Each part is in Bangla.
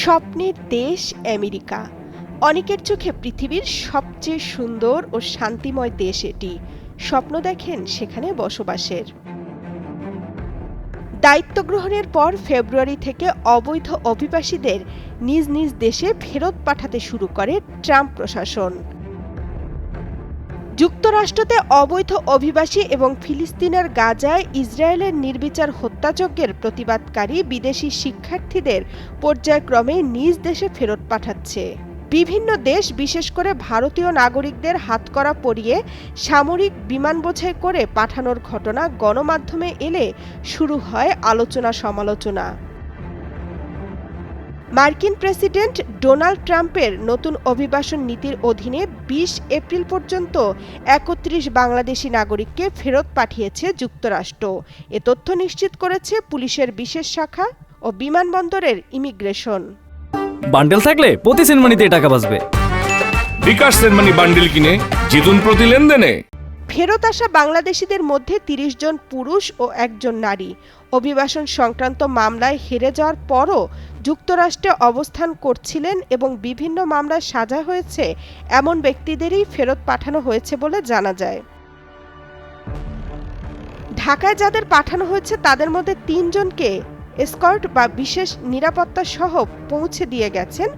স্বপ্নের দেশ আমেরিকা। অনেকের চোখে পৃথিবীর সবচেয়ে সুন্দর ও শান্তিময় দেশ এটি। স্বপ্ন দেখেন সেখানে বসবাসের। দায়িত্ব গ্রহণের পর ফেব্রুয়ারি থেকে অবৈধ অভিবাসীদের নিজ নিজ দেশে ফেরত পাঠাতে শুরু করে ট্রাম্প প্রশাসন। যুক্তরাষ্ট্রতে অবৈধ অভিবাসী এবং ফিলিস্তিনের গাজায় ইসরায়েলের নির্বিচার হত্যাযজ্ঞের প্রতিবাদকারী বিদেশি শিক্ষার্থীদের পর্যায়ক্রমে নিজ দেশে ফেরত পাঠাচ্ছে। বিভিন্ন দেশ বিশেষ করে ভারতীয় নাগরিকদের হাতকড়া পরিয়ে সামরিক বিমান বোঝাই করে পাঠানোর ঘটনা গণমাধ্যমে এলে শুরু হয় আলোচনা সমালোচনা। মার্কিন প্রেসিডেন্ট ডোনাল্ড ট্রাম্পের নতুন অভিবাসন নীতির অধীনে ২০ এপ্রিল পর্যন্ত ৩১ বাংলাদেশি নাগরিককে ফেরত পাঠিয়েছে যুক্তরাষ্ট্র। এ তথ্য নিশ্চিত করেছে পুলিশের বিশেষ শাখা ও বিমানবন্দরের ইমিগ্রেশন। বান্ডেল থাকলে প্রতি সেনমানিতে টাকা বাঁচবে। বিকাশ সেনমানি বান্ডেল কিনে জিতুন প্রতি লেনদেনে। ফেরত আসা বাংলাদেশিদের মধ্যে ৩০ জন পুরুষ ও ১ জন নারী। অভিবাসন সংক্রান্ত মামলায় হেরে যাওয়ার পরও যুক্তরাষ্ট্রে অবস্থান করছিলেন এবং বিভিন্ন মামলায় সাজা হয়েছে এমন ব্যক্তিদেরই ফেরত পাঠানো হয়েছে বলে জানা যায়। ঢাকায় যাদের পাঠানো হয়েছে তাদের মধ্যে ৩ জনকে এসকর্ট বা বিশেষ নিরাপত্তা সহ পৌঁছে দিয়ে গেছেন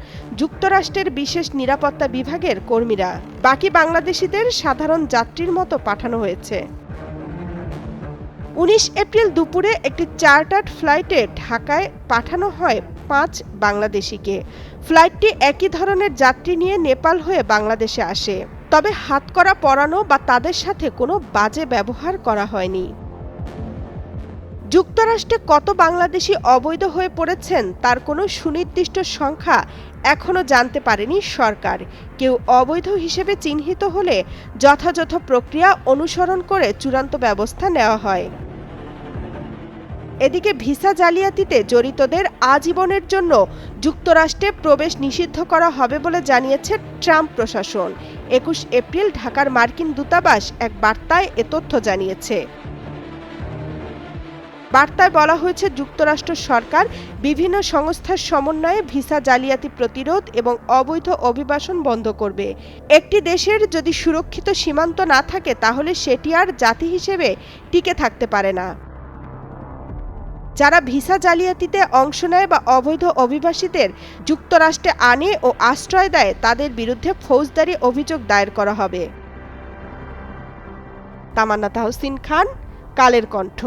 যুক্তরাষ্ট্রের বিশেষ নিরাপত্তা বিভাগের কর্মীরা। বাকি বাংলাদেশিদের সাধারণ যাত্রীর মতো পাঠানো হয়েছে। ১৯ এপ্রিল দুপুরে একটি চার্টার্ড ফ্লাইটে ঢাকায় পাঠানো হয় ৫ বাংলাদেশিকে। ফ্লাইটটি একই ধরনের যাত্রী নিয়ে নেপাল হয়ে বাংলাদেশে আসে, তবে হাতকড়া পরানো বা তাদের সাথে কোনো বাজে ব্যবহার করা হয়নি। যুক্তরাষ্ট্রে কত বাংলাদেশি অবৈধ হয়ে পড়েছেন তার কোনো সুনির্দিষ্ট সংখ্যা এখনও জানতে পারেনি সরকার। কেউ অবৈধ হিসেবে চিহ্নিত হলে যথাযথ প্রক্রিয়া অনুসরণ করে চূড়ান্ত ব্যবস্থা নেওয়া হয়। এদিকে ভিসা জালিয়াতিতে জড়িতদের আজীবনের জন্য যুক্তরাষ্ট্রে প্রবেশ নিষিদ্ধ করা হবে বলে জানিয়েছে ট্রাম্প প্রশাসন। ২১ এপ্রিল ঢাকার মার্কিন দূতাবাস এক বার্তায় এ তথ্য জানিয়েছে। বার্তায় বলা হয়েছে, যুক্তরাষ্ট্র সরকার বিভিন্ন সংস্থার সমন্বয়ে ভিসা জালিয়াতি প্রতিরোধ এবং অবৈধ অভিবাসন বন্ধ করবে। একটি দেশের যদি সুরক্ষিত সীমান্ত না থাকে তাহলে সেটি আর জাতি হিসেবে টিকে থাকতে পারে না। যারা ভিসা জালিয়াতিতে অংশ নেয় বা অবৈধ অভিবাসীদের যুক্তরাষ্ট্রে আনে ও আশ্রয় দেয় তাদের বিরুদ্ধে ফৌজদারি অভিযোগ দায়ের করা হবে। তামান্না তাহসিন খান, কালের কণ্ঠ।